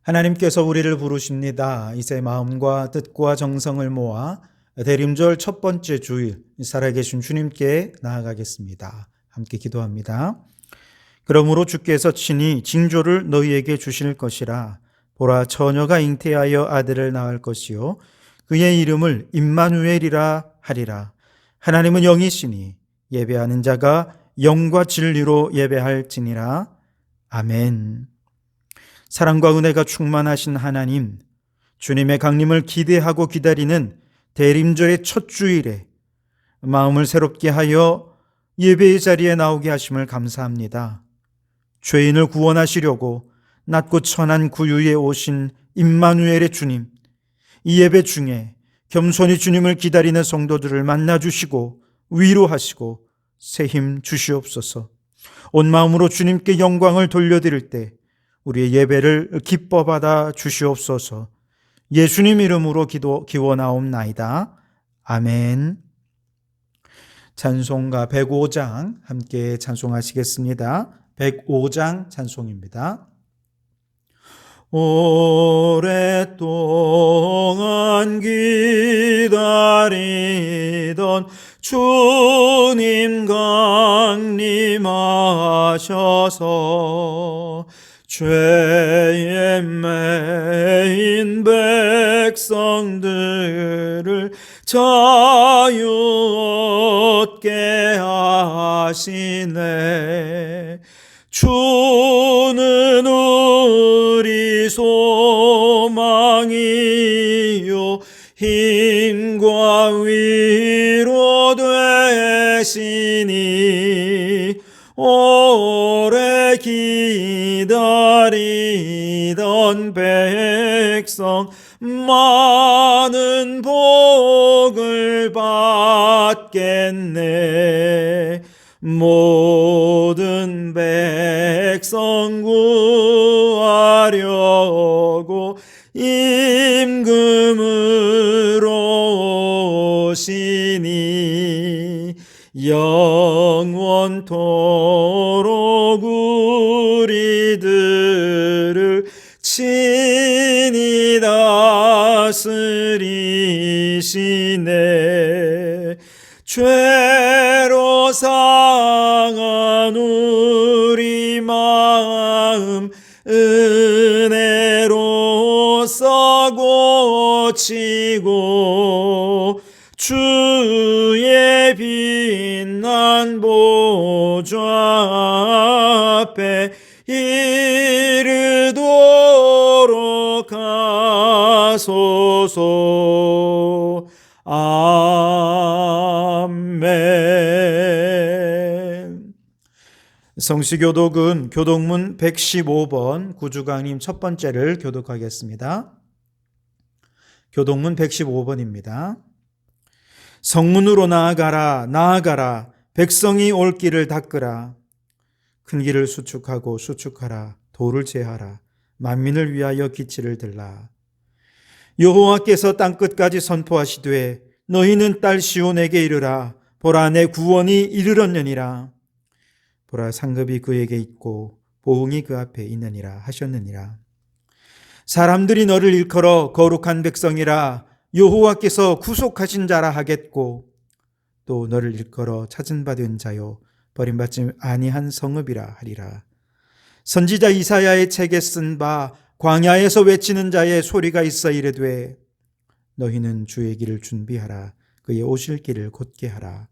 하나님께서 우리를 부르십니다. 이제 마음과 뜻과 정성을 모아 대림절 첫 번째 주일 살아계신 주님께 나아가겠습니다. 함께 기도합니다. 그러므로 주께서 친히 징조를 너희에게 주실 것이라. 보라, 처녀가 잉태하여 아들을 낳을 것이요 그의 이름을 임마누엘이라 하리라. 하나님은 영이시니 예배하는 자가 영과 진리로 예배할지니라. 아멘. 사랑과 은혜가 충만하신 하나님, 주님의 강림을 기대하고 기다리는 대림절의 첫 주일에 마음을 새롭게 하여 예배의 자리에 나오게 하심을 감사합니다. 죄인을 구원하시려고 낮고 천한 구유에 오신 임마누엘의 주님, 이 예배 중에 겸손히 주님을 기다리는 성도들을 만나주시고 위로하시고 새 힘 주시옵소서. 온 마음으로 주님께 영광을 돌려드릴 때 우리의 예배를 기뻐 받아 주시옵소서. 예수님 이름으로 기원하옵나이다. 아멘. 찬송가 105장 함께 찬송하시겠습니다. 105장 찬송입니다. 오랫동안 기다리던 주님 강림하셔서 죄에 매인 백성들을 자유 얻게 하시네. 주는 우리 소망이요 힘과 위로 되시니 오래 기다리던 백성 많은 복을 받겠네. 모든 백성 구하려고 임금으로 오시니 영원토록 우리들을 친히 다스리시네. 죄로 상한 우리 마음 은혜로써 고치고 주의 빛난 보좌 앞에 이르도록 하소서. 아멘. 성시교독은 교독문 115번 구주강림 첫 번째를 교독하겠습니다. 교독문 115번입니다. 성문으로 나아가라, 나아가라. 백성이 올 길을 닦으라. 큰 길을 수축하고 수축하라. 돌을 제하라. 만민을 위하여 기치를 들라. 여호와께서 땅끝까지 선포하시되 너희는 딸 시온에게 이르라. 보라, 내 구원이 이르렀느니라. 보라, 상급이 그에게 있고 보응이 그 앞에 있느니라 하셨느니라. 사람들이 너를 일컬어 거룩한 백성이라 여호와께서 구속하신 자라 하겠고 또 너를 일컬어 찾은 바 된 자요 버림받지 아니한 성읍이라 하리라. 선지자 이사야의 책에 쓴 바 광야에서 외치는 자의 소리가 있어 이르되 너희는 주의 길을 준비하라. 그의 오실 길을 곧게 하라.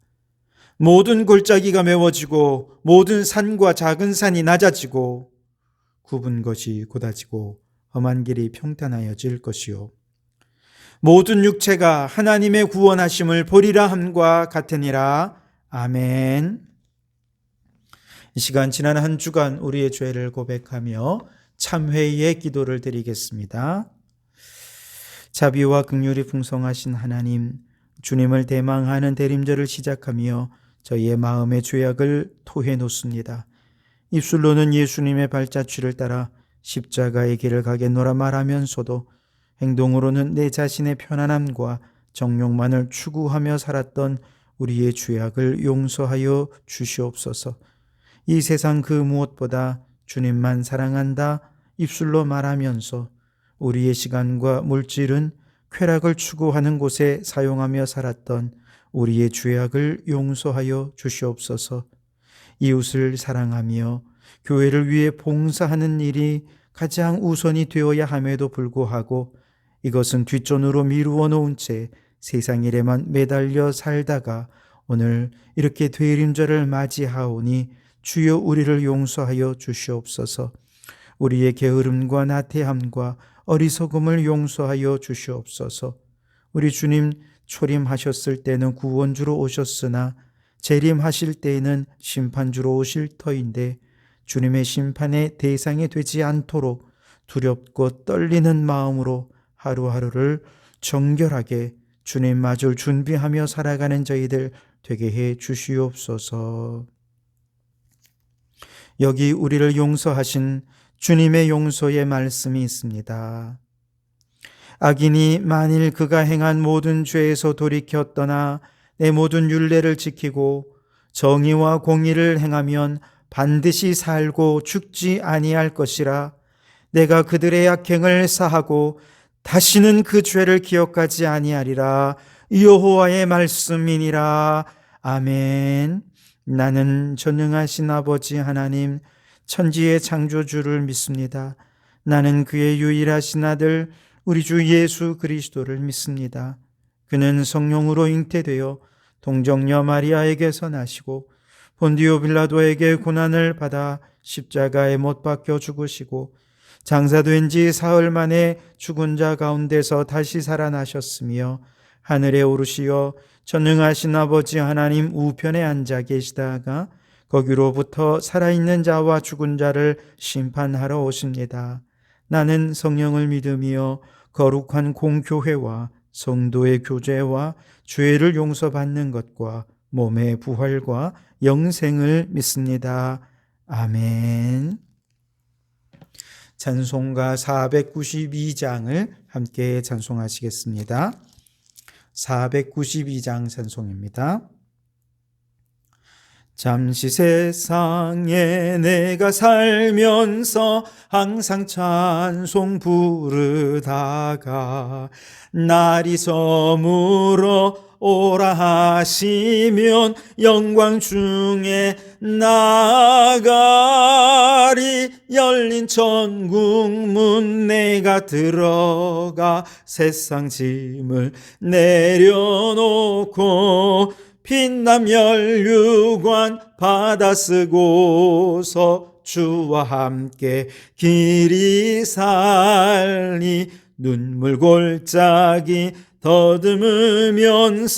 모든 골짜기가 메워지고 모든 산과 작은 산이 낮아지고 굽은 것이 곧아지고 험한 길이 평탄하여질 것이요 모든 육체가 하나님의 구원하심을 보리라 함과 같으니라. 아멘. 이 시간 지난 한 주간 우리의 죄를 고백하며 참회의 기도를 드리겠습니다. 자비와 긍휼이 풍성하신 하나님, 주님을 대망하는 대림절을 시작하며 저희의 마음의 죄악을 토해 놓습니다. 입술로는 예수님의 발자취를 따라 십자가의 길을 가겠노라 말하면서도 행동으로는 내 자신의 편안함과 정욕만을 추구하며 살았던 우리의 죄악을 용서하여 주시옵소서. 이 세상 그 무엇보다 주님만 사랑한다 입술로 말하면서 우리의 시간과 물질은 쾌락을 추구하는 곳에 사용하며 살았던 우리의 죄악을 용서하여 주시옵소서. 이웃을 사랑하며 교회를 위해 봉사하는 일이 가장 우선이 되어야 함에도 불구하고 이것은 뒷전으로 미루어 놓은 채 세상 일에만 매달려 살다가 오늘 이렇게 되림절을 맞이하오니 주여 우리를 용서하여 주시옵소서. 우리의 게으름과 나태함과 어리석음을 용서하여 주시옵소서. 우리 주님 초림하셨을 때는 구원주로 오셨으나 재림하실 때에는 심판주로 오실 터인데 주님의 심판의 대상이 되지 않도록 두렵고 떨리는 마음으로 하루하루를 정결하게 주님 맞을 준비하며 살아가는 저희들 되게 해 주시옵소서. 여기 우리를 용서하신 주님의 용서의 말씀이 있습니다. 악인이 만일 그가 행한 모든 죄에서 돌이켜 떠나 내 모든 율례를 지키고 정의와 공의를 행하면 반드시 살고 죽지 아니할 것이라. 내가 그들의 악행을 사하고 다시는 그 죄를 기억하지 아니하리라. 여호와의 말씀이니라. 아멘. 나는 전능하신 아버지 하나님 천지의 창조주를 믿습니다. 나는 그의 유일하신 아들 우리 주 예수 그리스도를 믿습니다. 그는 성령으로 잉태되어 동정녀 마리아에게서 나시고 본디오 빌라도에게 고난을 받아 십자가에 못 박혀 죽으시고 장사된 지 사흘 만에 죽은 자 가운데서 다시 살아나셨으며 하늘에 오르시어 전능하신 아버지 하나님 우편에 앉아 계시다가 거기로부터 살아있는 자와 죽은 자를 심판하러 오십니다. 나는 성령을 믿으며 거룩한 공교회와 성도의 교제와 죄를 용서받는 것과 몸의 부활과 영생을 믿습니다. 아멘. 찬송가 492장을 함께 찬송하시겠습니다. 492장 찬송입니다. 잠시 세상에 내가 살면서 항상 찬송 부르다가 날이 저물어 오라 하시면 영광 중에 나가리. 열린 천국문 내가 들어가 세상 짐을 내려놓고 빛남 혈류관 받아 쓰고서 주와 함께 길이 살리. 눈물 골짜기 더듬으면서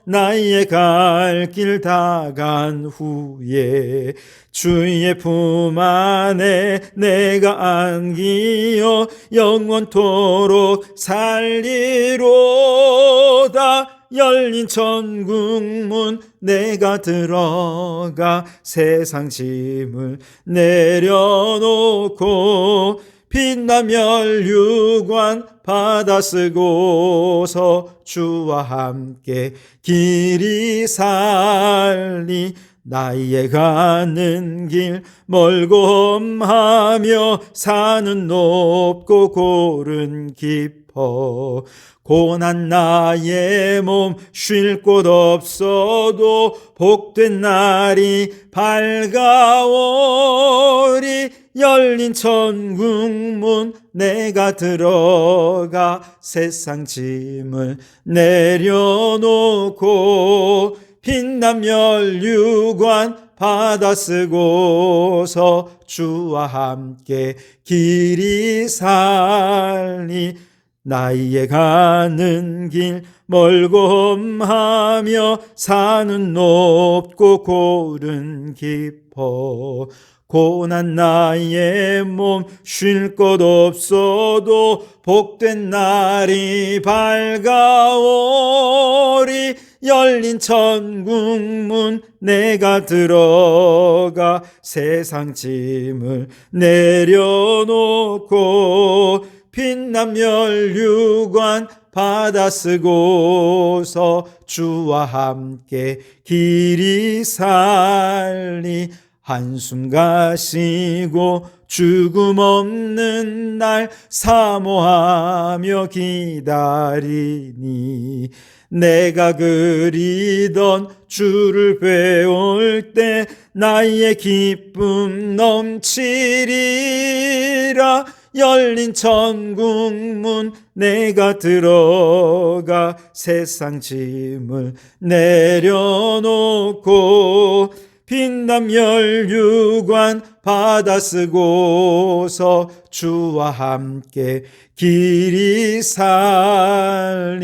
나의 갈 길 다 간 후에 주의 품 안에 내가 안기어 영원토록 살리로다. 열린 천국문 내가 들어가 세상 짐을 내려놓고 빛남 혈류관 받아 쓰고서 주와 함께 길이 살리. 나의 가는 길 멀고 험하며 산은 높고 골은 깊어 고난 나의 몸 쉴 곳 없어도 복된 날이 밝아오리. 열린 천국문 내가 들어가 세상 짐을 내려놓고 빛남 혈류관 받아 쓰고서 주와 함께 길이 살리. 나의 가는 길 멀고 험하며 산은 높고 골은 깊어 고난 나의 몸 쉴 곳 없어도 복된 날이 밝아오리. 열린 천국문 내가 들어가 세상 짐을 내려놓고 빛남 혈류관 받아 쓰고서 주와 함께 길이 살리. 한숨 가시고 죽음 없는 날 사모하며 기다리니 내가 그리던 주를 배울 때 나의 기쁨 넘치리라. 열린 천국문 내가 들어가 세상 짐을 내려놓고 빛남 면류관 받아 쓰고서 주와 함께 길이 살리.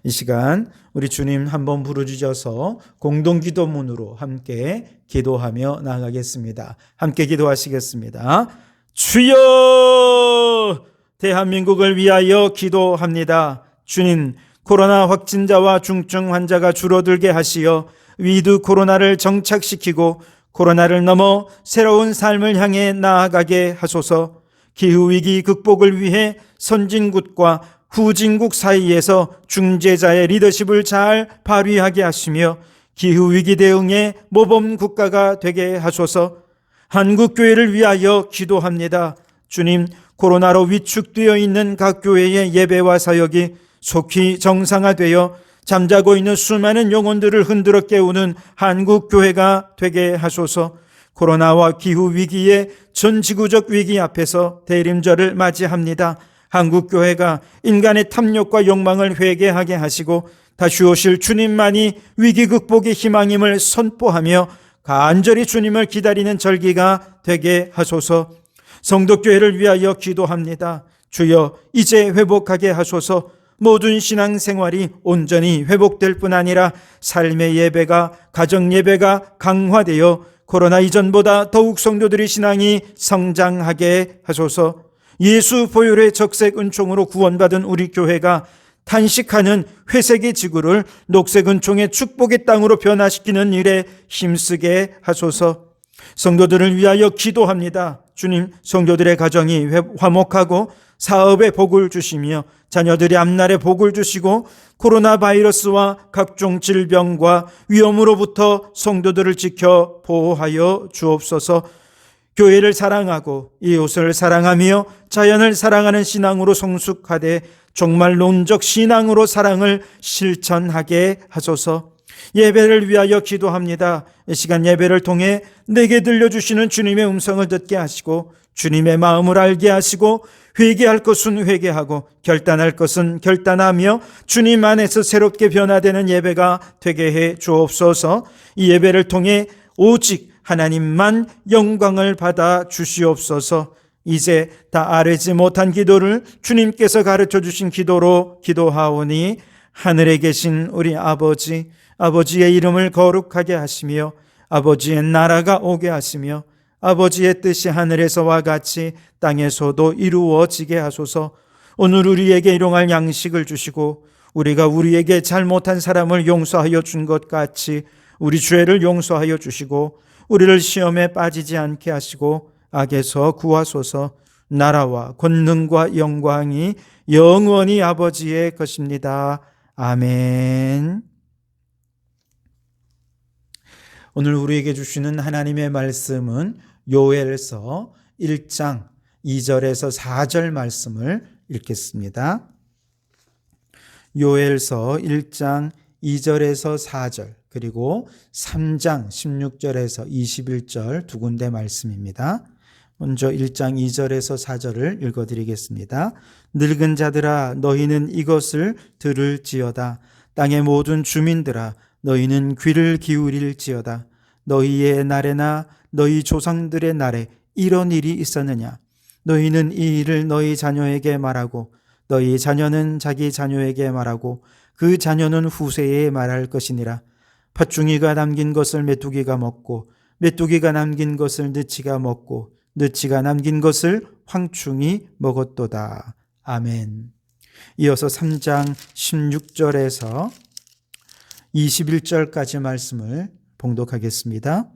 이 시간 우리 주님 한번 부르주셔서 공동기도문으로 함께 기도하며 나가겠습니다. 함께 기도하시겠습니다. 주여, 대한민국을 위하여 기도합니다. 주님, 코로나 확진자와 중증 환자가 줄어들게 하시어 위드 코로나를 정착시키고 코로나를 넘어 새로운 삶을 향해 나아가게 하소서. 기후위기 극복을 위해 선진국과 후진국 사이에서 중재자의 리더십을 잘 발휘하게 하시며 기후위기 대응의 모범 국가가 되게 하소서. 한국교회를 위하여 기도합니다. 주님, 코로나로 위축되어 있는 각 교회의 예배와 사역이 속히 정상화되어 잠자고 있는 수많은 영혼들을 흔들어 깨우는 한국교회가 되게 하소서. 코로나와 기후위기의 전 지구적 위기 앞에서 대림절을 맞이합니다. 한국교회가 인간의 탐욕과 욕망을 회개하게 하시고 다시 오실 주님만이 위기 극복의 희망임을 선포하며 간절히 주님을 기다리는 절기가 되게 하소서. 성도교회를 위하여 기도합니다. 주여, 이제 회복하게 하소서. 모든 신앙생활이 온전히 회복될 뿐 아니라 삶의 예배가, 가정 예배가 강화되어 코로나 이전보다 더욱 성도들의 신앙이 성장하게 하소서. 예수 보혈의 적색 은총으로 구원받은 우리 교회가 탄식하는 회색의 지구를 녹색 은총의 축복의 땅으로 변화시키는 일에 힘쓰게 하소서. 성도들을 위하여 기도합니다. 주님, 성도들의 가정이 화목하고 사업에 복을 주시며 자녀들의 앞날에 복을 주시고 코로나 바이러스와 각종 질병과 위험으로부터 성도들을 지켜 보호하여 주옵소서. 교회를 사랑하고 이웃을 사랑하며 자연을 사랑하는 신앙으로 성숙하되 종말론적 신앙으로 사랑을 실천하게 하소서. 예배를 위하여 기도합니다. 이 시간 예배를 통해 내게 들려주시는 주님의 음성을 듣게 하시고 주님의 마음을 알게 하시고 회개할 것은 회개하고 결단할 것은 결단하며 주님 안에서 새롭게 변화되는 예배가 되게 해 주옵소서. 이 예배를 통해 오직 하나님만 영광을 받아 주시옵소서. 이제 다 아뢰지 못한 기도를 주님께서 가르쳐 주신 기도로 기도하오니 하늘에 계신 우리 아버지, 아버지의 이름을 거룩하게 하시며 아버지의 나라가 오게 하시며 아버지의 뜻이 하늘에서와 같이 땅에서도 이루어지게 하소서. 오늘 우리에게 일용할 양식을 주시고 우리가 우리에게 잘못한 사람을 용서하여 준 것 같이 우리 죄를 용서하여 주시고 우리를 시험에 빠지지 않게 하시고 악에서 구하소서. 나라와 권능과 영광이 영원히 아버지의 것입니다. 아멘. 오늘 우리에게 주시는 하나님의 말씀은 요엘서 1장 2절에서 4절 말씀을 읽겠습니다. 요엘서 1장 2절에서 4절 그리고 3장 16절에서 21절 두 군데 말씀입니다. 먼저 1장 2절에서 4절을 읽어드리겠습니다. 늙은 자들아 너희는 이것을 들을지어다. 땅의 모든 주민들아 너희는 귀를 기울일지어다. 너희의 날에나 너희 조상들의 날에 이런 일이 있었느냐? 너희는 이 일을 너희 자녀에게 말하고 너희 자녀는 자기 자녀에게 말하고 그 자녀는 후세에 말할 것이니라. 팥중이가 남긴 것을 메뚜기가 먹고 메뚜기가 남긴 것을 느치가 먹고 느치가 남긴 것을 황충이 먹었도다. 아멘. 이어서 3장 16절에서 21절까지 말씀을 봉독하겠습니다.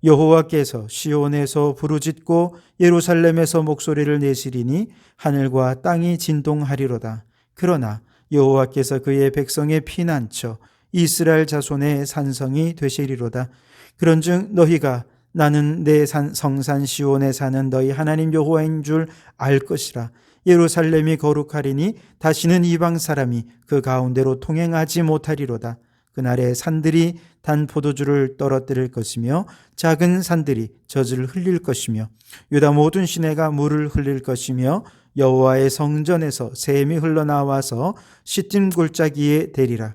여호와께서 시온에서 부르짖고 예루살렘에서 목소리를 내시리니 하늘과 땅이 진동하리로다. 그러나 여호와께서 그의 백성의 피난처 이스라엘 자손의 산성이 되시리로다. 그런즉 너희가 나는 내 성산 시온에 사는 너희 하나님 여호와인 줄 알 것이라. 예루살렘이 거룩하리니 다시는 이방 사람이 그 가운데로 통행하지 못하리로다. 그날에 산들이 단 포도주를 떨어뜨릴 것이며 작은 산들이 젖을 흘릴 것이며 유다 모든 시내가 물을 흘릴 것이며 여호와의 성전에서 샘이 흘러나와서 시딤 골짜기에 대리라.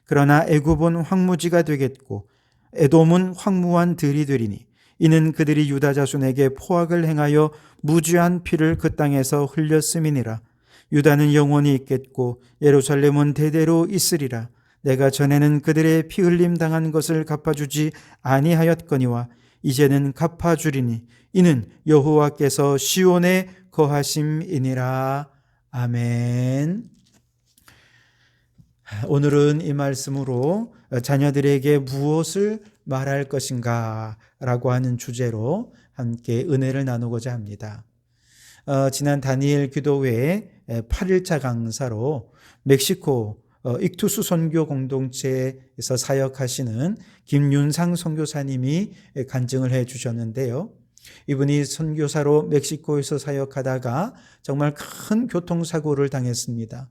그러나 애굽은 황무지가 되겠고 에돔은 황무한 들이 되리니 이는 그들이 유다 자손에게 포악을 행하여 무죄한 피를 그 땅에서 흘렸음이니라. 유다는 영원히 있겠고 예루살렘은 대대로 있으리라. 내가 전에는 그들의 피 흘림 당한 것을 갚아주지 아니하였거니와 이제는 갚아주리니 이는 여호와께서 시온에 거하심이니라. 아멘. 오늘은 이 말씀으로 자녀들에게 무엇을 말할 것인가 라고 하는 주제로 함께 은혜를 나누고자 합니다. 지난 다니엘 기도회 8일차 강사로 멕시코 익투스 선교 공동체에서 사역하시는 김윤상 선교사님이 간증을 해 주셨는데요. 이분이 선교사로 멕시코에서 사역하다가 정말 큰 교통사고를 당했습니다.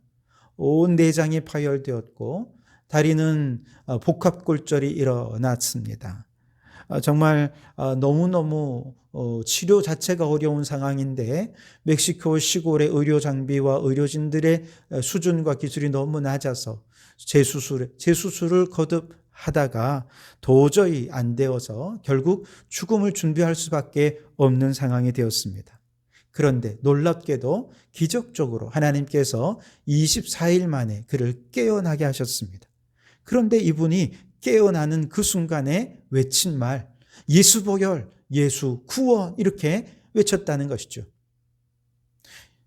온 내장이 파열되었고 다리는 복합골절이 일어났습니다. 정말 너무너무 치료 자체가 어려운 상황인데 멕시코 시골의 의료 장비와 의료진들의 수준과 기술이 너무 낮아서 재수술을 거듭하다가 도저히 안 되어서 결국 죽음을 준비할 수밖에 없는 상황이 되었습니다. 그런데 놀랍게도 기적적으로 하나님께서 24일 만에 그를 깨어나게 하셨습니다. 그런데 이분이 깨어나는 그 순간에 외친 말, 예수 보혈, 예수 구원 이렇게 외쳤다는 것이죠.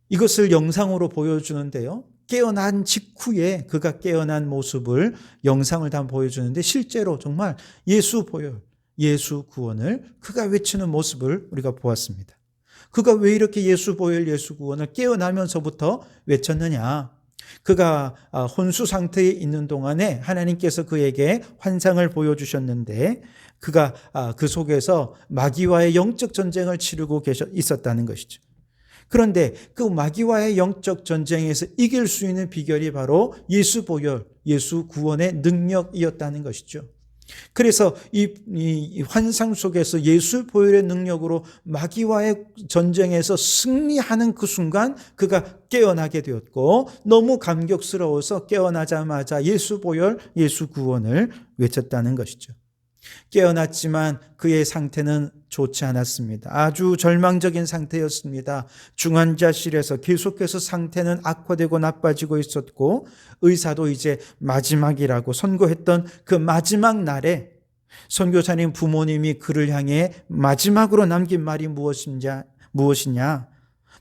이것을 영상으로 보여주는데요. 깨어난 직후에 그가 깨어난 모습을 영상을 다 보여주는데 실제로 정말 예수 보혈, 예수 구원을 그가 외치는 모습을 우리가 보았습니다. 그가 왜 이렇게 예수 보혈, 예수 구원을 깨어나면서부터 외쳤느냐? 그가 혼수 상태에 있는 동안에 하나님께서 그에게 환상을 보여주셨는데 그가 그 속에서 마귀와의 영적 전쟁을 치르고 있었다는 것이죠. 그런데 그 마귀와의 영적 전쟁에서 이길 수 있는 비결이 바로 예수 보혈, 예수 구원의 능력이었다는 것이죠. 그래서 이 환상 속에서 예수 보혈의 능력으로 마귀와의 전쟁에서 승리하는 그 순간 그가 깨어나게 되었고 너무 감격스러워서 깨어나자마자 예수 보혈, 예수 구원을 외쳤다는 것이죠. 깨어났지만 그의 상태는 좋지 않았습니다. 아주 절망적인 상태였습니다. 중환자실에서 계속해서 상태는 악화되고 나빠지고 있었고 의사도 이제 마지막이라고 선고했던 그 마지막 날에 선교사님 부모님이 그를 향해 마지막으로 남긴 말이 무엇이냐?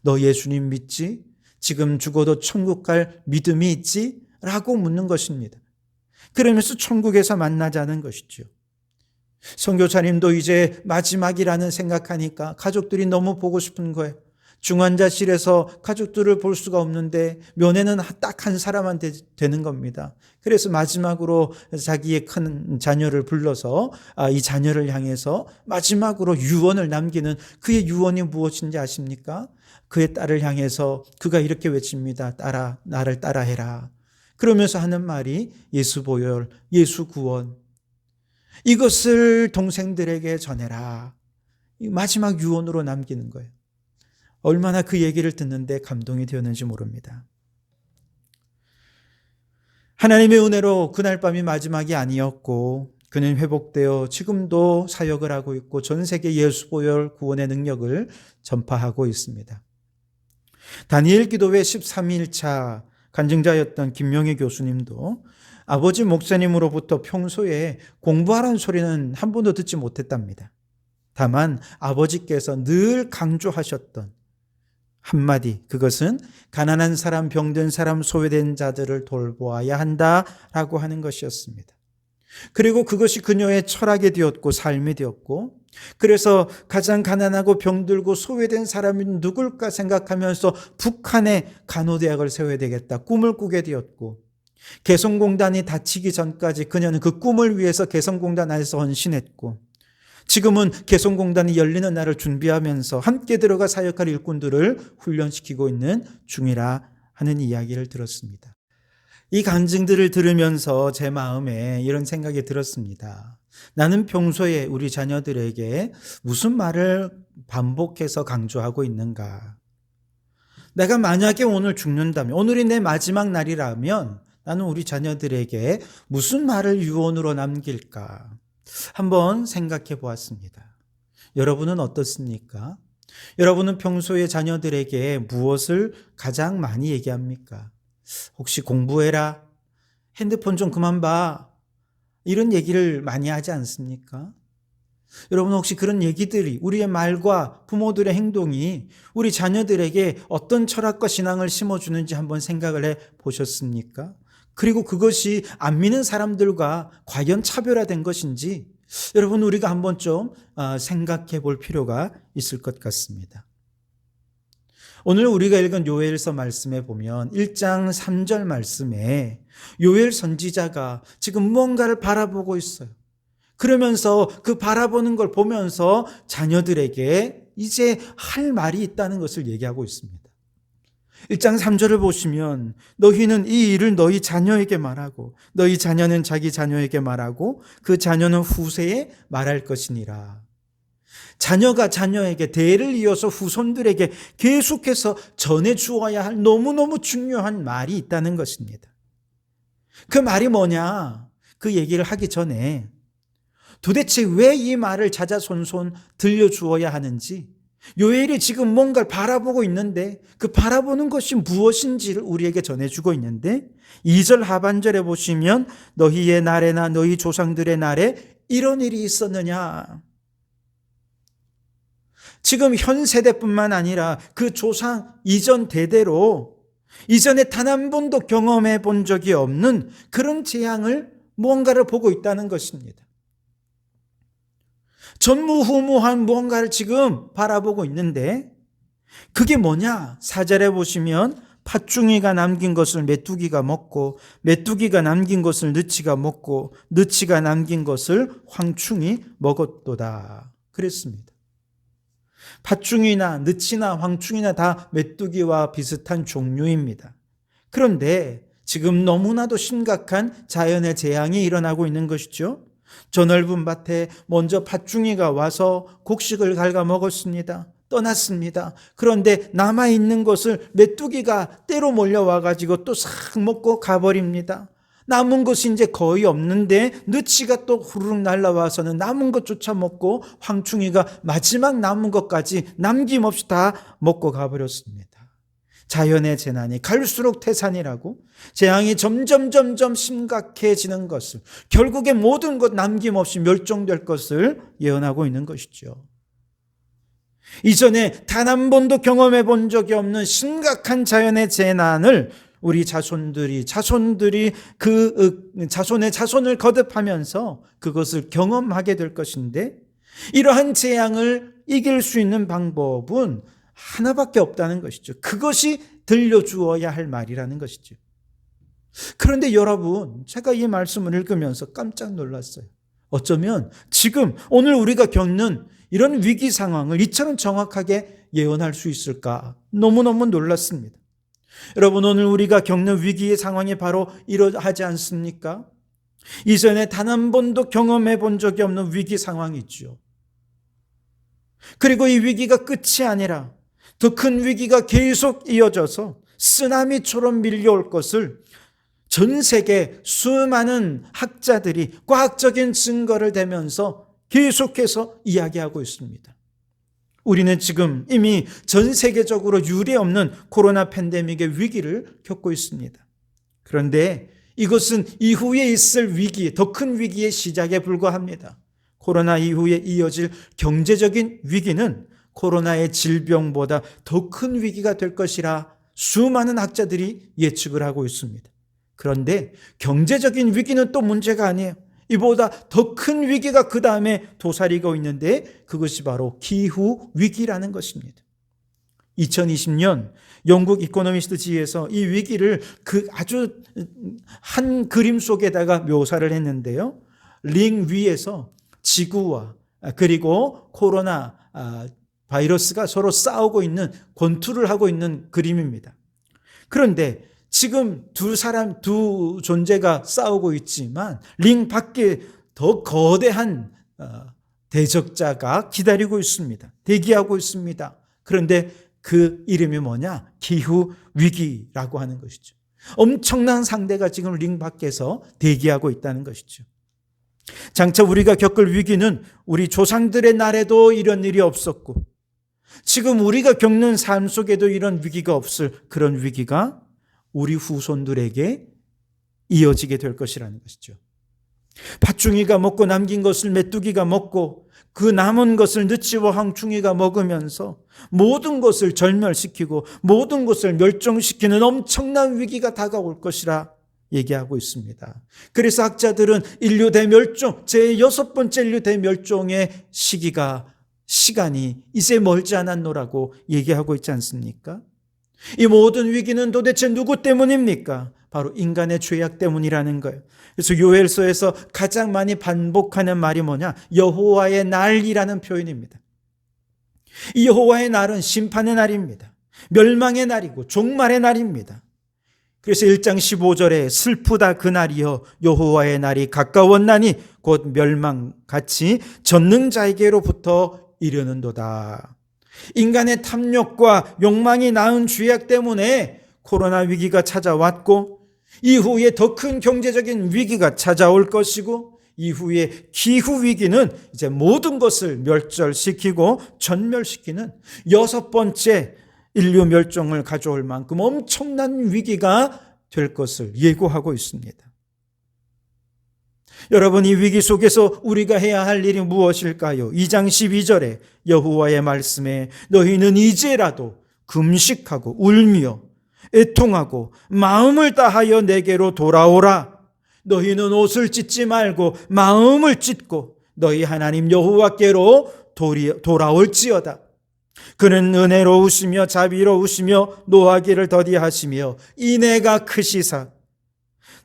너 예수님 믿지? 지금 죽어도 천국 갈 믿음이 있지? 라고 묻는 것입니다. 그러면서 천국에서 만나자는 것이죠. 선교사님도 이제 마지막이라는 생각하니까 가족들이 너무 보고 싶은 거예요. 중환자실에서 가족들을 볼 수가 없는데 면회는 딱 한 사람한테 되는 겁니다. 그래서 마지막으로 자기의 큰 자녀를 불러서 이 자녀를 향해서 마지막으로 유언을 남기는 그의 유언이 무엇인지 아십니까? 그의 딸을 향해서 그가 이렇게 외칩니다. 딸아, 나를 따라해라. 그러면서 하는 말이 예수 보혈, 예수 구원. 이것을 동생들에게 전해라. 마지막 유언으로 남기는 거예요. 얼마나 그 얘기를 듣는데 감동이 되었는지 모릅니다. 하나님의 은혜로 그날 밤이 마지막이 아니었고 그는 회복되어 지금도 사역을 하고 있고 전 세계 예수 보혈 구원의 능력을 전파하고 있습니다. 다니엘 기도회 13일차 간증자였던 김명희 교수님도 아버지 목사님으로부터 평소에 공부하라는 소리는 한 번도 듣지 못했답니다. 다만 아버지께서 늘 강조하셨던 한마디, 그것은 가난한 사람, 병든 사람, 소외된 자들을 돌보아야 한다라고 하는 것이었습니다. 그리고 그것이 그녀의 철학이 되었고 삶이 되었고 그래서 가장 가난하고 병들고 소외된 사람이 누굴까 생각하면서 북한에 간호대학을 세워야 되겠다 꿈을 꾸게 되었고 개성공단이 닫히기 전까지 그녀는 그 꿈을 위해서 개성공단 안에서 헌신했고, 지금은 개성공단이 열리는 날을 준비하면서 함께 들어가 사역할 일꾼들을 훈련시키고 있는 중이라 하는 이야기를 들었습니다. 이 간증들을 들으면서 제 마음에 이런 생각이 들었습니다. 나는 평소에 우리 자녀들에게 무슨 말을 반복해서 강조하고 있는가? 내가 만약에 오늘 죽는다면, 오늘이 내 마지막 날이라면 나는 우리 자녀들에게 무슨 말을 유언으로 남길까? 한번 생각해 보았습니다. 여러분은 어떻습니까? 여러분은 평소에 자녀들에게 무엇을 가장 많이 얘기합니까? 혹시 공부해라, 핸드폰 좀 그만 봐, 이런 얘기를 많이 하지 않습니까? 여러분 혹시 그런 얘기들이, 우리의 말과 부모들의 행동이 우리 자녀들에게 어떤 철학과 신앙을 심어주는지 한번 생각을 해 보셨습니까? 그리고 그것이 안 믿는 사람들과 과연 차별화된 것인지 여러분 우리가 한번 좀 생각해 볼 필요가 있을 것 같습니다. 오늘 우리가 읽은 요엘서 말씀에 보면 1장 3절 말씀에 요엘 선지자가 지금 무언가를 바라보고 있어요. 그러면서 그 바라보는 걸 보면서 자녀들에게 이제 할 말이 있다는 것을 얘기하고 있습니다. 1장 3절을 보시면 너희는 이 일을 너희 자녀에게 말하고 너희 자녀는 자기 자녀에게 말하고 그 자녀는 후세에 말할 것이니라. 자녀가 자녀에게 대를 이어서 후손들에게 계속해서 전해주어야 할 너무너무 중요한 말이 있다는 것입니다. 그 말이 뭐냐? 그 얘기를 하기 전에 도대체 왜 이 말을 자자손손 들려주어야 하는지, 요엘이 지금 뭔가를 바라보고 있는데 그 바라보는 것이 무엇인지를 우리에게 전해주고 있는데 2절 하반절에 보시면 너희의 날에나 너희 조상들의 날에 이런 일이 있었느냐. 지금 현 세대뿐만 아니라 그 조상 이전 대대로 이전에 단 한 번도 경험해 본 적이 없는 그런 재앙을 무언가를 보고 있다는 것입니다. 전무후무한 무언가를 지금 바라보고 있는데 그게 뭐냐? 4절에 보시면 팥중이가 남긴 것을 메뚜기가 먹고 메뚜기가 남긴 것을 느치가 먹고 느치가 남긴 것을 황충이 먹었도다. 그랬습니다. 팥중이나 느치나 황충이나 다 메뚜기와 비슷한 종류입니다. 그런데 지금 너무나도 심각한 자연의 재앙이 일어나고 있는 것이죠. 저 넓은 밭에 먼저 팥중이가 와서 곡식을 갉아 먹었습니다. 떠났습니다. 그런데 남아있는 것을 메뚜기가 때로 몰려와가지고 또 싹 먹고 가버립니다. 남은 것이 이제 거의 없는데 느치가 또 후루룩 날라와서는 남은 것조차 먹고 황충이가 마지막 남은 것까지 남김없이 다 먹고 가버렸습니다. 자연의 재난이 갈수록 태산이라고, 재앙이 점점 심각해지는 것을, 결국에 모든 것 남김없이 멸종될 것을 예언하고 있는 것이죠. 이전에 단 한 번도 경험해 본 적이 없는 심각한 자연의 재난을 우리 자손들이 그 자손의 자손을 거듭하면서 그것을 경험하게 될 것인데, 이러한 재앙을 이길 수 있는 방법은 하나밖에 없다는 것이죠. 그것이 들려주어야 할 말이라는 것이죠. 그런데 여러분, 제가 이 말씀을 읽으면서 깜짝 놀랐어요. 어쩌면 지금 오늘 우리가 겪는 이런 위기 상황을 이처럼 정확하게 예언할 수 있을까? 너무너무 놀랐습니다. 여러분, 오늘 우리가 겪는 위기의 상황이 바로 이러하지 않습니까? 이전에 단 한 번도 경험해 본 적이 없는 위기 상황이죠. 그리고 이 위기가 끝이 아니라 더 큰 위기가 계속 이어져서 쓰나미처럼 밀려올 것을 전 세계 수많은 학자들이 과학적인 증거를 대면서 계속해서 이야기하고 있습니다. 우리는 지금 이미 전 세계적으로 유례없는 코로나 팬데믹의 위기를 겪고 있습니다. 그런데 이것은 이후에 있을 위기, 더 큰 위기의 시작에 불과합니다. 코로나 이후에 이어질 경제적인 위기는 코로나의 질병보다 더 큰 위기가 될 것이라 수많은 학자들이 예측을 하고 있습니다. 그런데 경제적인 위기는 또 문제가 아니에요. 이보다 더 큰 위기가 그 다음에 도사리고 있는데 그것이 바로 기후 위기라는 것입니다. 2020년 영국 이코노미스트 지에서 이 위기를 아주 한 그림 속에다가 묘사를 했는데요. 링 위에서 지구와 그리고 코로나 바이러스가 서로 싸우고 있는, 권투를 하고 있는 그림입니다. 그런데 지금 두 존재가 싸우고 있지만 링 밖에 더 거대한 대적자가 기다리고 있습니다. 대기하고 있습니다. 그런데 그 이름이 뭐냐? 기후위기라고 하는 것이죠. 엄청난 상대가 지금 링 밖에서 대기하고 있다는 것이죠. 장차 우리가 겪을 위기는 우리 조상들의 날에도 이런 일이 없었고, 지금 우리가 겪는 삶 속에도 이런 위기가 없을 그런 위기가 우리 후손들에게 이어지게 될 것이라는 것이죠. 팥중이가 먹고 남긴 것을 메뚜기가 먹고 그 남은 것을 느치와 황충이가 먹으면서 모든 것을 절멸시키고 모든 것을 멸종시키는 엄청난 위기가 다가올 것이라 얘기하고 있습니다. 그래서 학자들은 인류 대멸종, 제6번째 인류 대멸종의 시간이 이제 멀지 않았노라고 얘기하고 있지 않습니까? 이 모든 위기는 도대체 누구 때문입니까? 바로 인간의 죄악 때문이라는 거예요. 그래서 요엘서에서 가장 많이 반복하는 말이 뭐냐? 여호와의 날이라는 표현입니다. 이 여호와의 날은 심판의 날입니다. 멸망의 날이고 종말의 날입니다. 그래서 1장 15절에 슬프다 그날이여 여호와의 날이 가까웠나니 곧 멸망같이 전능자에게로부터 이르는도다. 인간의 탐욕과 욕망이 낳은 죄악 때문에 코로나 위기가 찾아왔고, 이후에 더 큰 경제적인 위기가 찾아올 것이고, 이후에 기후 위기는 이제 모든 것을 멸절시키고 전멸시키는 6번째 인류 멸종을 가져올 만큼 엄청난 위기가 될 것을 예고하고 있습니다. 여러분, 이 위기 속에서 우리가 해야 할 일이 무엇일까요? 2장 12절에 여호와의 말씀에 너희는 이제라도 금식하고 울며 애통하고 마음을 다하여 내게로 돌아오라. 너희는 옷을 찢지 말고 마음을 찢고 너희 하나님 여호와께로 돌아올지어다. 그는 은혜로우시며 자비로우시며 노하기를 더디하시며 인애가 크시사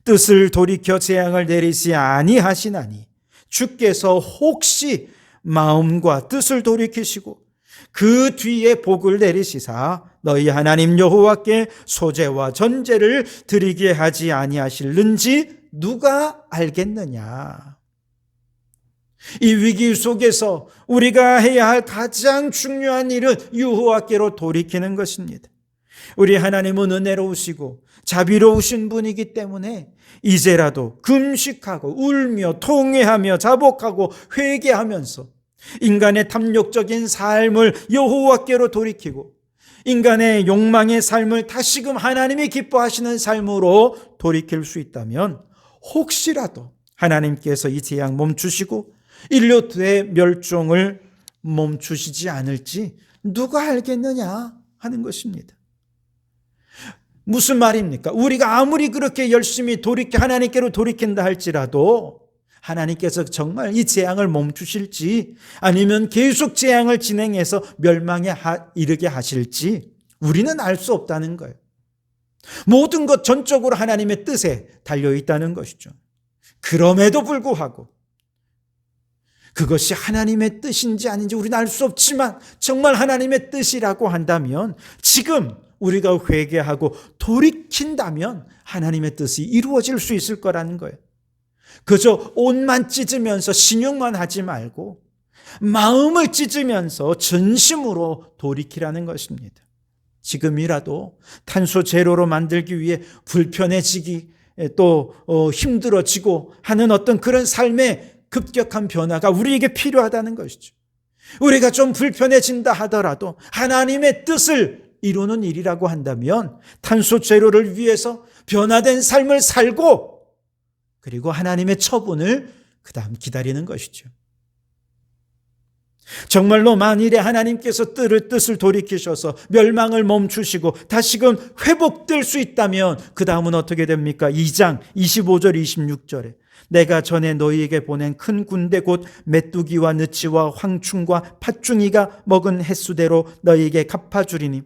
뜻을 돌이켜 재앙을 내리지 아니하시나니 주께서 혹시 마음과 뜻을 돌이키시고 그 뒤에 복을 내리시사 너희 하나님 여호와께 소제와 전제를 드리게 하지 아니하실는지 누가 알겠느냐. 이 위기 속에서 우리가 해야 할 가장 중요한 일은 여호와께로 돌이키는 것입니다. 우리 하나님은 은혜로우시고 자비로우신 분이기 때문에 이제라도 금식하고 울며 통회하며 자복하고 회개하면서 인간의 탐욕적인 삶을 여호와께로 돌이키고 인간의 욕망의 삶을 다시금 하나님이 기뻐하시는 삶으로 돌이킬 수 있다면 혹시라도 하나님께서 이 재앙 멈추시고 인류 대멸종을 멈추시지 않을지 누가 알겠느냐 하는 것입니다. 무슨 말입니까? 우리가 아무리 그렇게 열심히 하나님께로 돌이킨다 할지라도 하나님께서 정말 이 재앙을 멈추실지 아니면 계속 재앙을 진행해서 멸망에 이르게 하실지 우리는 알 수 없다는 거예요. 모든 것 전적으로 하나님의 뜻에 달려있다는 것이죠. 그럼에도 불구하고 그것이 하나님의 뜻인지 아닌지 우리는 알 수 없지만 정말 하나님의 뜻이라고 한다면 지금 우리가 회개하고 돌이킨다면 하나님의 뜻이 이루어질 수 있을 거라는 거예요. 그저 옷만 찢으면서 신용만 하지 말고 마음을 찢으면서 전심으로 돌이키라는 것입니다. 지금이라도 탄소 제로로 만들기 위해 불편해지기 또 힘들어지고 하는 어떤 그런 삶의 급격한 변화가 우리에게 필요하다는 것이죠. 우리가 좀 불편해진다 하더라도 하나님의 뜻을 이루는 일이라고 한다면 탄소 제로를 위해서 변화된 삶을 살고 그리고 하나님의 처분을 그 다음 기다리는 것이죠. 정말로 만일에 하나님께서 뜻을 돌이키셔서 멸망을 멈추시고 다시금 회복될 수 있다면 그 다음은 어떻게 됩니까? 2장 25절 26절에 내가 전에 너희에게 보낸 큰 군대 곧 메뚜기와 느치와 황충과 팥중이가 먹은 횟수대로 너희에게 갚아주리니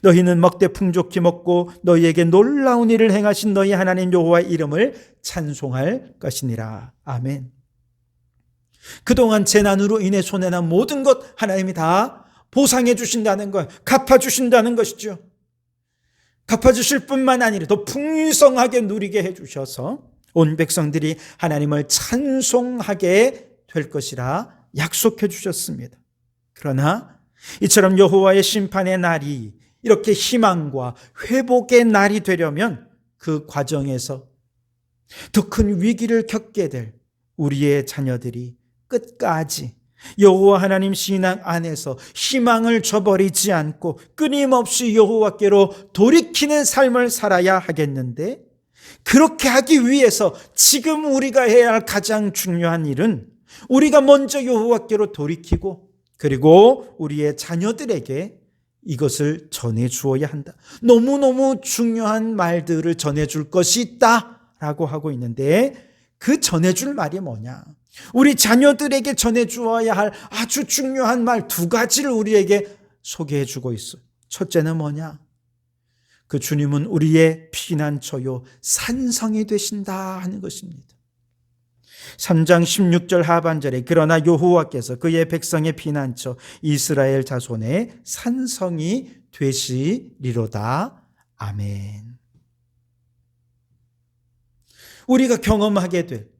너희는 먹되 풍족히 먹고 너희에게 놀라운 일을 행하신 너희 하나님 여호와의 이름을 찬송할 것이니라. 아멘. 그동안 재난으로 인해 손해난 모든 것 하나님이 다 보상해 주신다는 것, 갚아주신다는 것이죠. 갚아주실 뿐만 아니라 더 풍성하게 누리게 해주셔서 온 백성들이 하나님을 찬송하게 될 것이라 약속해 주셨습니다. 그러나 이처럼 여호와의 심판의 날이 이렇게 희망과 회복의 날이 되려면 그 과정에서 더 큰 위기를 겪게 될 우리의 자녀들이 끝까지 여호와 하나님 신앙 안에서 희망을 저버리지 않고 끊임없이 여호와께로 돌이키는 삶을 살아야 하겠는데, 그렇게 하기 위해서 지금 우리가 해야 할 가장 중요한 일은 우리가 먼저 여호와께로 돌이키고 그리고 우리의 자녀들에게 이것을 전해 주어야 한다. 너무너무 중요한 말들을 전해 줄 것이 있다라고 하고 있는데, 그 전해 줄 말이 뭐냐? 우리 자녀들에게 전해 주어야 할 아주 중요한 말 두 가지를 우리에게 소개해 주고 있어요. 첫째는 뭐냐? 그 주님은 우리의 피난처요 산성이 되신다 하는 것입니다. 3장 16절 하반절에 그러나 여호와께서 그의 백성의 피난처 이스라엘 자손의 산성이 되시리로다. 아멘. 우리가 경험하게 될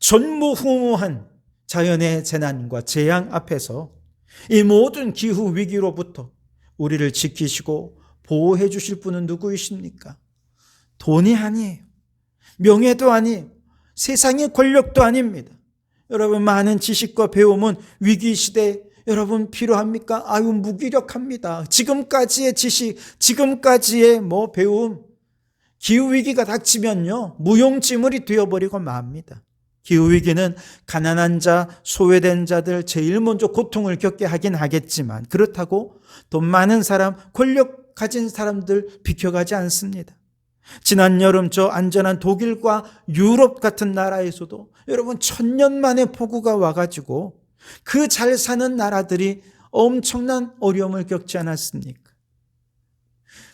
전무후무한 자연의 재난과 재앙 앞에서 이 모든 기후 위기로부터 우리를 지키시고 보호해 주실 분은 누구이십니까? 돈이 아니에요. 명예도 아니에요. 세상의 권력도 아닙니다. 여러분, 많은 지식과 배움은 위기 시대에 여러분 필요합니까? 아유, 무기력합니다. 지금까지의 지식, 지금까지의 배움, 기후위기가 닥치면요 무용지물이 되어버리고 맙니다. 기후위기는 가난한 자, 소외된 자들 제일 먼저 고통을 겪게 하긴 하겠지만, 그렇다고 돈 많은 사람, 권력 가진 사람들 비켜가지 않습니다. 지난 여름 저 안전한 독일과 유럽 같은 나라에서도 여러분 1000년 만에 폭우가 와가지고 그 잘 사는 나라들이 엄청난 어려움을 겪지 않았습니까?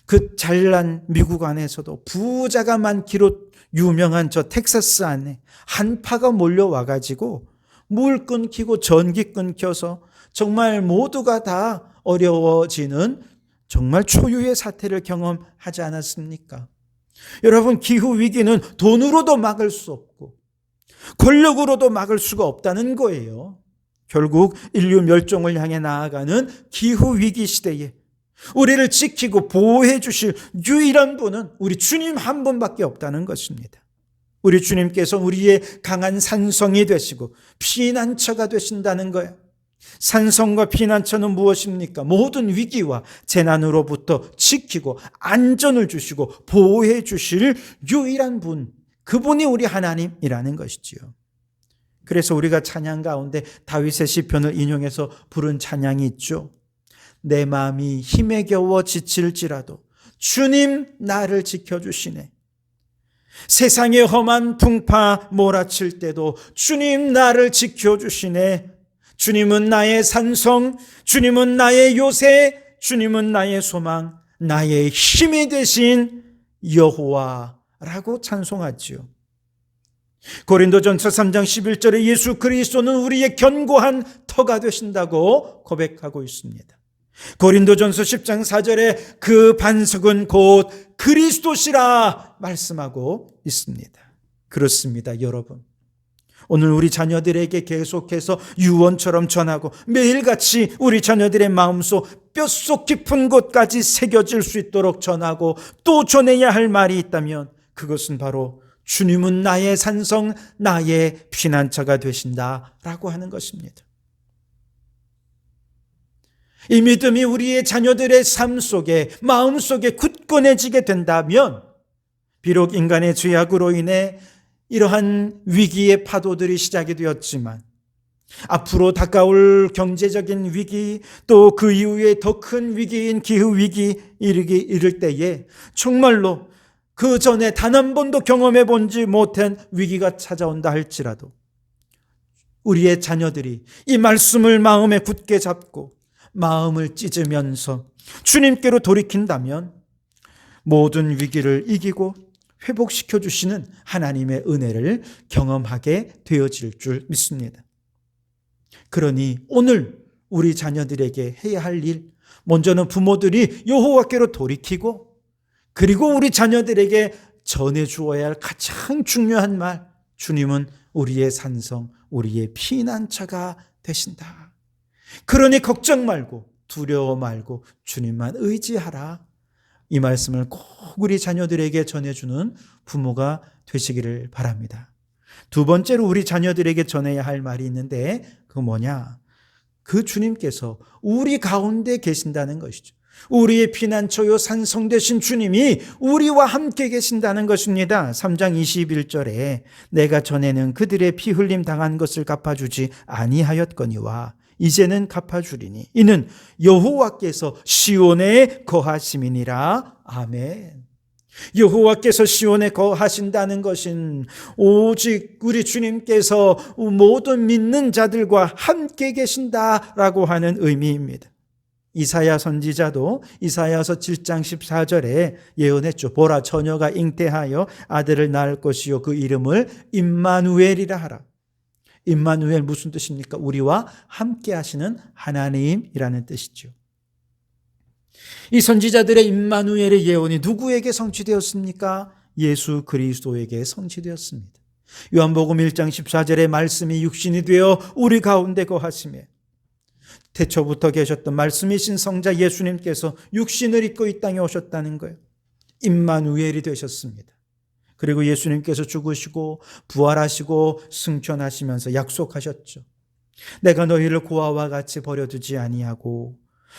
그 잘난 미국 안에서도 부자가 많기로 유명한 저 텍사스 안에 한파가 몰려와가지고 물 끊기고 전기 끊겨서 정말 모두가 다 어려워지는 정말 초유의 사태를 경험하지 않았습니까? 여러분, 기후위기는 돈으로도 막을 수 없고 권력으로도 막을 수가 없다는 거예요. 결국 인류 멸종을 향해 나아가는 기후위기 시대에 우리를 지키고 보호해 주실 유일한 분은 우리 주님 한 분밖에 없다는 것입니다. 우리 주님께서 우리의 강한 산성이 되시고 피난처가 되신다는 거예요. 산성과 피난처는 무엇입니까? 모든 위기와 재난으로부터 지키고 안전을 주시고 보호해 주실 유일한 분, 그분이 우리 하나님이라는 것이지요. 그래서 우리가 찬양 가운데 다윗의 시편을 인용해서 부른 찬양이 있죠. 내 마음이 힘에 겨워 지칠지라도 주님 나를 지켜주시네. 세상의 험한 풍파 몰아칠 때도 주님 나를 지켜주시네. 주님은 나의 산성, 주님은 나의 요새, 주님은 나의 소망, 나의 힘이 되신 여호와라고 찬송하지요. 고린도전서 3장 11절에 예수 그리스도는 우리의 견고한 터가 되신다고 고백하고 있습니다. 고린도전서 10장 4절에 그 반석은 곧 그리스도시라 말씀하고 있습니다. 그렇습니다, 여러분. 오늘 우리 자녀들에게 계속해서 유언처럼 전하고 매일같이 우리 자녀들의 마음속 뼛속 깊은 곳까지 새겨질 수 있도록 전하고 또 전해야 할 말이 있다면 그것은 바로 주님은 나의 산성, 나의 피난처가 되신다라고 하는 것입니다. 이 믿음이 우리의 자녀들의 삶 속에, 마음 속에 굳건해지게 된다면 비록 인간의 죄악으로 인해 이러한 위기의 파도들이 시작이 되었지만 앞으로 다가올 경제적인 위기, 또 그 이후에 더 큰 위기인 기후위기 이를 때에 정말로 그 전에 단 한 번도 경험해 보지 못한 위기가 찾아온다 할지라도 우리의 자녀들이 이 말씀을 마음에 굳게 잡고 마음을 찢으면서 주님께로 돌이킨다면 모든 위기를 이기고 회복시켜 주시는 하나님의 은혜를 경험하게 되어질 줄 믿습니다. 그러니 오늘 우리 자녀들에게 해야 할 일, 먼저는 부모들이 여호와께로 돌이키고, 그리고 우리 자녀들에게 전해 주어야 할 가장 중요한 말, 주님은 우리의 산성, 우리의 피난처가 되신다. 그러니 걱정 말고 두려워 말고 주님만 의지하라. 이 말씀을 꼭 우리 자녀들에게 전해주는 부모가 되시기를 바랍니다. 두 번째로 우리 자녀들에게 전해야 할 말이 있는데, 그거 뭐냐? 그 주님께서 우리 가운데 계신다는 것이죠. 우리의 피난처요 산성 되신 주님이 우리와 함께 계신다는 것입니다. 3장 21절에 내가 전에는 그들의 피 흘림 당한 것을 갚아주지 아니하였거니와 이제는 갚아주리니 이는 여호와께서 시온에 거하심이니라. 아멘. 여호와께서 시온에 거하신다는 것은 오직 우리 주님께서 모든 믿는 자들과 함께 계신다라고 하는 의미입니다. 이사야 선지자도 이사야서 7장 14절에 예언했죠. 보라, 처녀가 잉태하여 아들을 낳을 것이요 그 이름을 임마누엘이라 하라. 임마누엘 무슨 뜻입니까? 우리와 함께 하시는 하나님이라는 뜻이죠. 이 선지자들의 임마누엘의 예언이 누구에게 성취되었습니까? 예수 그리스도에게 성취되었습니다. 요한복음 1장 14절의 말씀이 육신이 되어 우리 가운데 거하시매, 태초부터 계셨던 말씀이신 성자 예수님께서 육신을 입고 이 땅에 오셨다는 거예요. 임마누엘이 되셨습니다. 그리고 예수님께서 죽으시고 부활하시고 승천하시면서 약속하셨죠. 내가 너희를 고아와 같이 버려두지 아니하고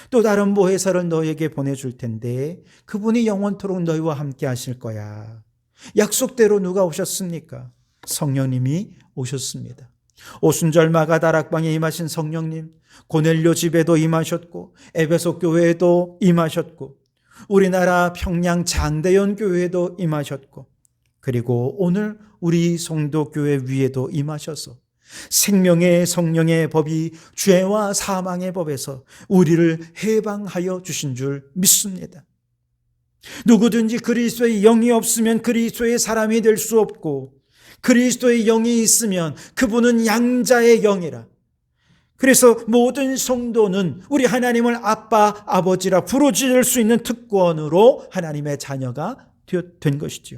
또 다른 보혜사를 너희에게 보내줄 텐데 그분이 영원토록 너희와 함께 하실 거야. 약속대로 누가 오셨습니까? 성령님이 오셨습니다. 오순절 마가다락방에 임하신 성령님, 고넬료 집에도 임하셨고 에베소 교회에도 임하셨고 우리나라 평양 장대연 교회에도 임하셨고, 그리고 오늘 우리 성도교회 위에도 임하셔서 생명의 성령의 법이 죄와 사망의 법에서 우리를 해방하여 주신 줄 믿습니다. 누구든지 그리스도의 영이 없으면 그리스도의 사람이 될 수 없고, 그리스도의 영이 있으면 그분은 양자의 영이라. 그래서 모든 성도는 우리 하나님을 아빠, 아버지라 부르짖을 수 있는 특권으로 하나님의 자녀가 된 것이죠.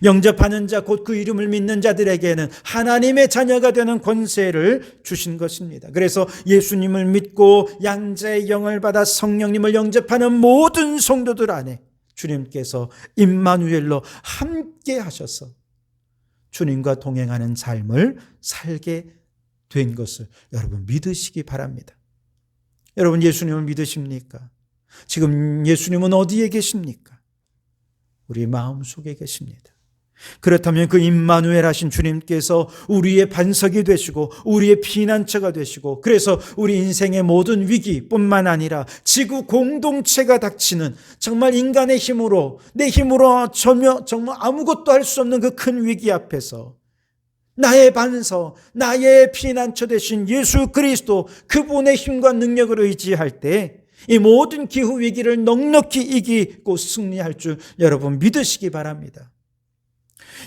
영접하는 자, 곧 그 이름을 믿는 자들에게는 하나님의 자녀가 되는 권세를 주신 것입니다. 그래서 예수님을 믿고 양자의 영을 받아 성령님을 영접하는 모든 성도들 안에 주님께서 임마누엘로 함께 하셔서 주님과 동행하는 삶을 살게 된 것을 여러분 믿으시기 바랍니다. 여러분 예수님을 믿으십니까? 지금 예수님은 어디에 계십니까? 우리 마음속에 계십니다. 그렇다면 그 임마누엘 하신 주님께서 우리의 반석이 되시고 우리의 피난처가 되시고, 그래서 우리 인생의 모든 위기뿐만 아니라 지구 공동체가 닥치는 정말 인간의 힘으로, 내 힘으로 정말 아무것도 할 수 없는 그 큰 위기 앞에서 나의 반석, 나의 피난처 되신 예수 그리스도, 그분의 힘과 능력을 의지할 때 이 모든 기후 위기를 넉넉히 이기고 승리할 줄 여러분 믿으시기 바랍니다.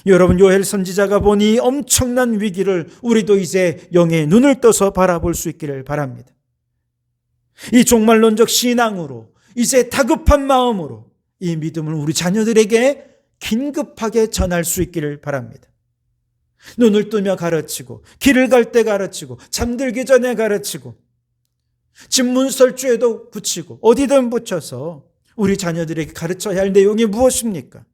여러분, 요엘 선지자가 보니 엄청난 위기를 우리도 이제 영의 눈을 떠서 바라볼 수 있기를 바랍니다. 이 종말론적 신앙으로, 이제 다급한 마음으로 이 믿음을 우리 자녀들에게 긴급하게 전할 수 있기를 바랍니다. 눈을 뜨며 가르치고, 길을 갈 때 가르치고, 잠들기 전에 가르치고, 집문설주에도 붙이고, 어디든 붙여서 우리 자녀들에게 가르쳐야 할 내용이 무엇입니까?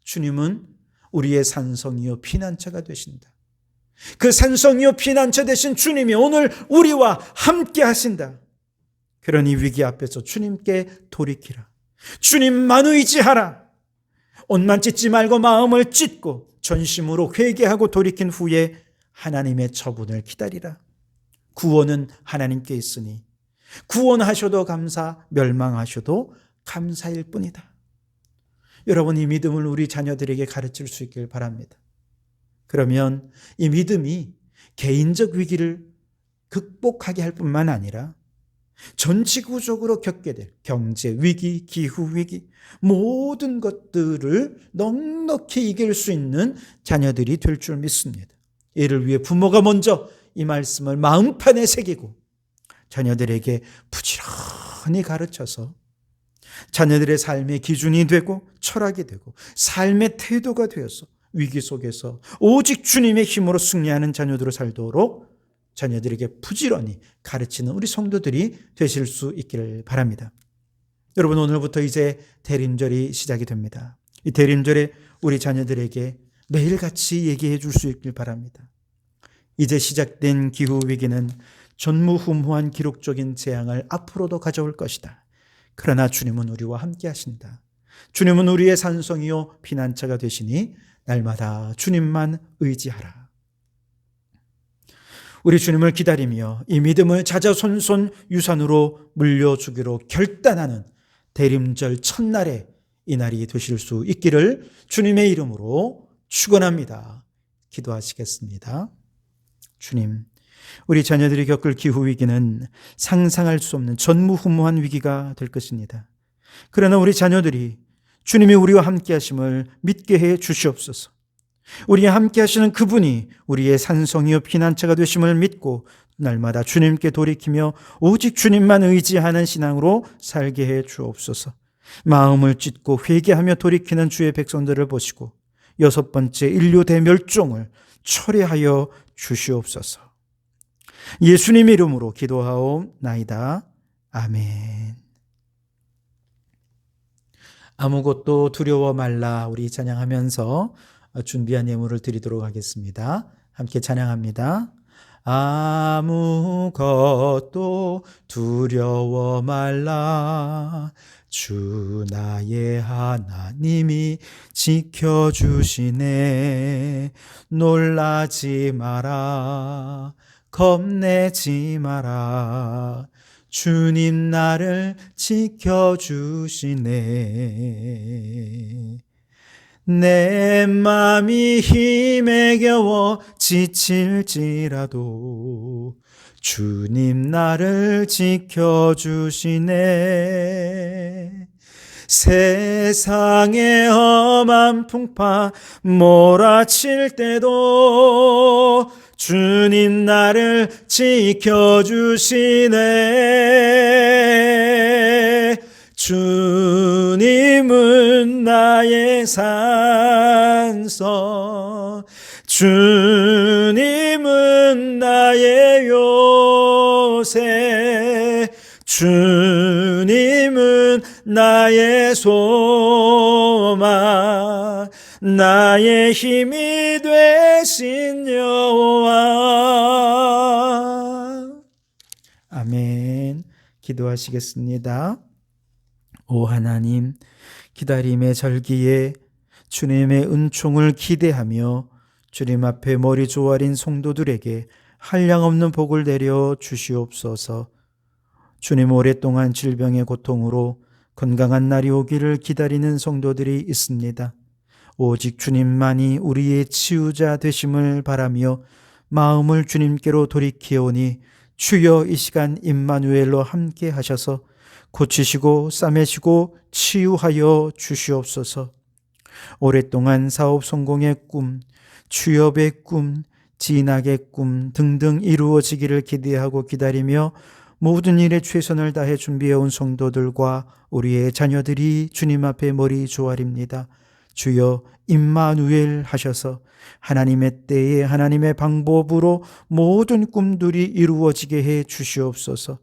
주님은 우리의 산성이요 피난처가 되신다. 그 산성이요 피난처 되신 주님이 오늘 우리와 함께 하신다. 그러니 위기 앞에서 주님께 돌이키라. 주님만 의지하라. 옷만 찢지 말고 마음을 찢고 전심으로 회개하고 돌이킨 후에 하나님의 처분을 기다리라. 구원은 하나님께 있으니 구원하셔도 감사, 멸망하셔도 감사일 뿐이다. 여러분, 이 믿음을 우리 자녀들에게 가르칠 수 있길 바랍니다. 그러면 이 믿음이 개인적 위기를 극복하게 할 뿐만 아니라 전 지구적으로 겪게 될 경제 위기, 기후 위기, 모든 것들을 넉넉히 이길 수 있는 자녀들이 될 줄 믿습니다. 이를 위해 부모가 먼저 이 말씀을 마음판에 새기고 자녀들에게 부지런히 가르쳐서 자녀들의 삶의 기준이 되고 철학이 되고 삶의 태도가 되어서 위기 속에서 오직 주님의 힘으로 승리하는 자녀들로 살도록 자녀들에게 부지런히 가르치는 우리 성도들이 되실 수 있기를 바랍니다. 여러분, 오늘부터 이제 대림절이 시작이 됩니다. 이 대림절에 우리 자녀들에게 매일같이 얘기해 줄 수 있길 바랍니다. 이제 시작된 기후위기는 전무후무한 기록적인 재앙을 앞으로도 가져올 것이다. 그러나 주님은 우리와 함께 하신다. 주님은 우리의 산성이요 피난처가 되시니 날마다 주님만 의지하라. 우리 주님을 기다리며 이 믿음을 자자손손 유산으로 물려주기로 결단하는 대림절 첫날에 이 날이 되실 수 있기를 주님의 이름으로 축원합니다. 기도하시겠습니다. 주님, 우리 자녀들이 겪을 기후위기는 상상할 수 없는 전무후무한 위기가 될 것입니다. 그러나 우리 자녀들이 주님이 우리와 함께 하심을 믿게 해 주시옵소서. 우리와 함께 하시는 그분이 우리의 산성이요 피난처가 되심을 믿고 날마다 주님께 돌이키며 오직 주님만 의지하는 신앙으로 살게 해 주옵소서. 마음을 찢고 회개하며 돌이키는 주의 백성들을 보시고 6번째 인류 대멸종을 철회하여 주시옵소서. 예수님 이름으로 기도하옵나이다. 아멘. 아무것도 두려워 말라 우리 찬양하면서 준비한 예물을 드리도록 하겠습니다. 함께 찬양합니다. 아무것도 두려워 말라 주 나의 하나님이 지켜주시네. 놀라지 마라 겁내지 마라 주님 나를 지켜주시네. 내 맘이 힘에 겨워 지칠지라도 주님 나를 지켜주시네. 세상의 험한 풍파 몰아칠 때도 주님 나를 지켜주시네. 주님은 나의 산성, 주님은 나의 요새, 주님은 나의 소망, 나의 힘이 되신 여호와. 아멘. 기도하시겠습니다. 오 하나님, 기다림의 절기에 주님의 은총을 기대하며 주님 앞에 머리 조아린 성도들에게 한량없는 복을 내려 주시옵소서. 주님, 오랫동안 질병의 고통으로 건강한 날이 오기를 기다리는 성도들이 있습니다. 오직 주님만이 우리의 치유자 되심을 바라며 마음을 주님께로 돌이키오니 주여 이 시간 임마누엘로 함께 하셔서 고치시고 싸매시고 치유하여 주시옵소서. 오랫동안 사업 성공의 꿈, 취업의 꿈, 진학의 꿈 등등 이루어지기를 기대하고 기다리며 모든 일에 최선을 다해 준비해온 성도들과 우리의 자녀들이 주님 앞에 머리 조아립니다. 주여 임마누엘 하셔서 하나님의 때에 하나님의 방법으로 모든 꿈들이 이루어지게 해 주시옵소서.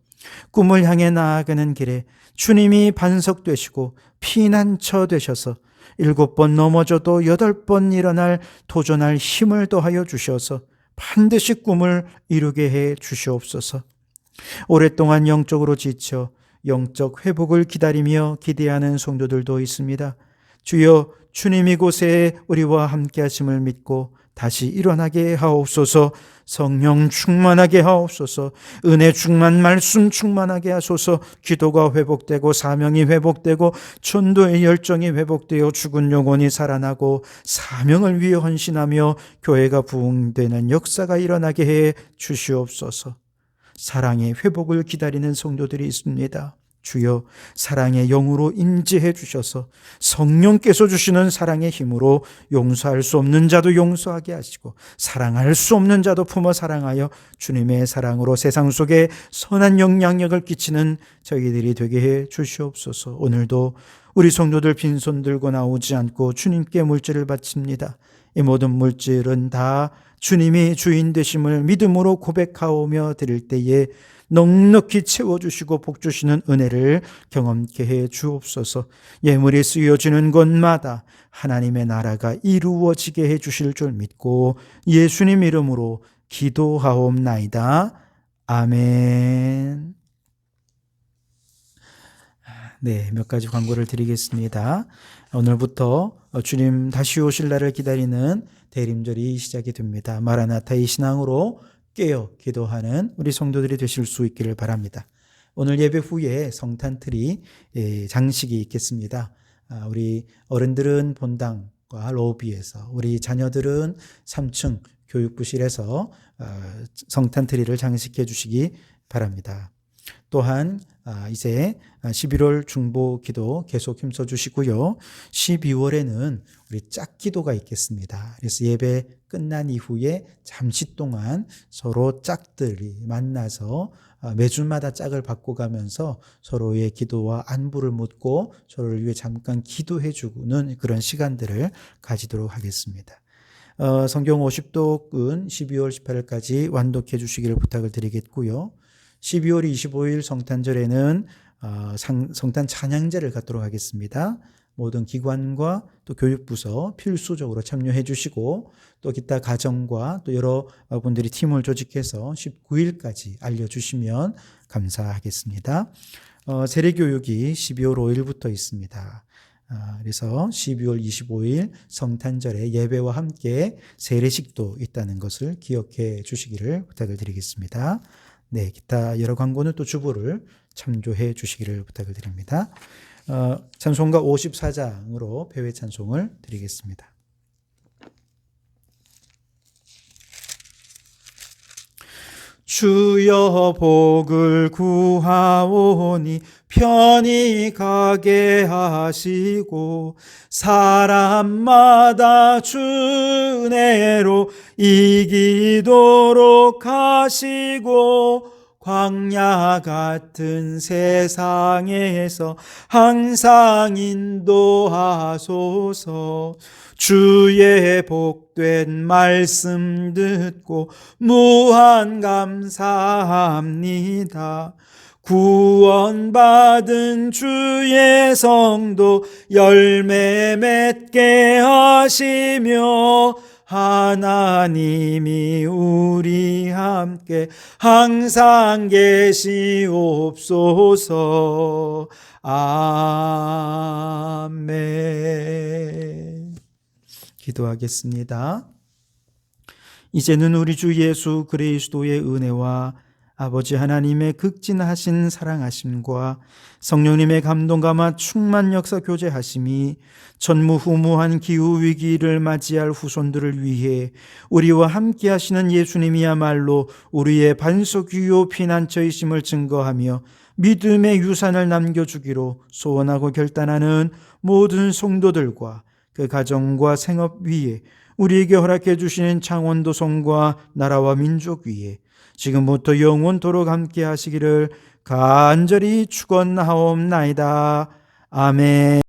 꿈을 향해 나아가는 길에 주님이 반석 되시고 피난처 되셔서 7번 넘어져도 8번 일어날 도전할 힘을 더하여 주셔서 반드시 꿈을 이루게 해 주시옵소서. 오랫동안 영적으로 지쳐 영적 회복을 기다리며 기대하는 성도들도 있습니다. 주여 주님 이곳에 우리와 함께 하심을 믿고 다시 일어나게 하옵소서. 성령 충만하게 하옵소서. 은혜 충만, 말씀 충만하게 하소서. 기도가 회복되고 사명이 회복되고 전도의 열정이 회복되어 죽은 영혼이 살아나고 사명을 위해 헌신하며 교회가 부흥되는 역사가 일어나게 해 주시옵소서. 사랑의 회복을 기다리는 성도들이 있습니다. 주여, 사랑의 영으로 임재해 주셔서 성령께서 주시는 사랑의 힘으로 용서할 수 없는 자도 용서하게 하시고 사랑할 수 없는 자도 품어 사랑하여 주님의 사랑으로 세상 속에 선한 영향력을 끼치는 저희들이 되게 해 주시옵소서. 오늘도 우리 성도들 빈손 들고 나오지 않고 주님께 물질을 바칩니다. 이 모든 물질은 다 주님이 주인 되심을 믿음으로 고백하오며 드릴 때에 넉넉히 채워주시고 복주시는 은혜를 경험케 해 주옵소서. 예물이 쓰여지는 곳마다 하나님의 나라가 이루어지게 해 주실 줄 믿고 예수님 이름으로 기도하옵나이다. 아멘. 네, 몇 가지 광고를 드리겠습니다. 오늘부터 주님 다시 오실 날을 기다리는 대림절이 시작이 됩니다. 마라나타의 신앙으로 깨어 기도하는 우리 성도들이 되실 수 있기를 바랍니다. 오늘 예배 후에 성탄트리 장식이 있겠습니다. 우리 어른들은 본당과 로비에서, 우리 자녀들은 3층 교육부실에서 성탄트리를 장식해 주시기 바랍니다. 또한 이제 11월 중보 기도 계속 힘써 주시고요. 12월에는 우리 짝기도가 있겠습니다. 그래서 예배 끝난 이후에 잠시 동안 서로 짝들이 만나서 매주마다 짝을 바꿔가면서 서로의 기도와 안부를 묻고 서로를 위해 잠깐 기도해 주는 그런 시간들을 가지도록 하겠습니다. 성경 50독은 12월 18일까지 완독해 주시기를 부탁을 드리겠고요. 12월 25일 성탄절에는 성탄 찬양제를 갖도록 하겠습니다. 모든 기관과 또 교육부서 필수적으로 참여해 주시고 또 기타 가정과 또 여러분들이 팀을 조직해서 19일까지 알려주시면 감사하겠습니다. 세례교육이 12월 5일부터 있습니다. 그래서 12월 25일 성탄절에 예배와 함께 세례식도 있다는 것을 기억해 주시기를 부탁을 드리겠습니다. 네, 기타 여러 광고는 또 주보를 참조해 주시기를 부탁을 드립니다. 찬송가 54장으로 배회 찬송을 드리겠습니다. 주여 복을 구하오니 편히 가게 하시고 사람마다 주 은혜로 이기도록 하시고 광야 같은 세상에서 항상 인도하소서. 주의 복된 말씀 듣고 무한 감사합니다. 구원받은 주의 성도 열매 맺게 하시며 하나님이 우리 함께 항상 계시옵소서. 아멘. 기도하겠습니다. 이제는 우리 주 예수 그리스도의 은혜와 아버지 하나님의 극진하신 사랑하심과 성령님의 감동감화 충만 역사 교제하심이 전무후무한 기후위기를 맞이할 후손들을 위해 우리와 함께 하시는 예수님이야말로 우리의 반석위요 피난처이심을 증거하며 믿음의 유산을 남겨주기로 소원하고 결단하는 모든 성도들과 그 가정과 생업 위에 우리에게 허락해 주시는 창원도성과 나라와 민족 위에 지금부터 영원토록 함께 하시기를 간절히 축원하옵나이다. 아멘.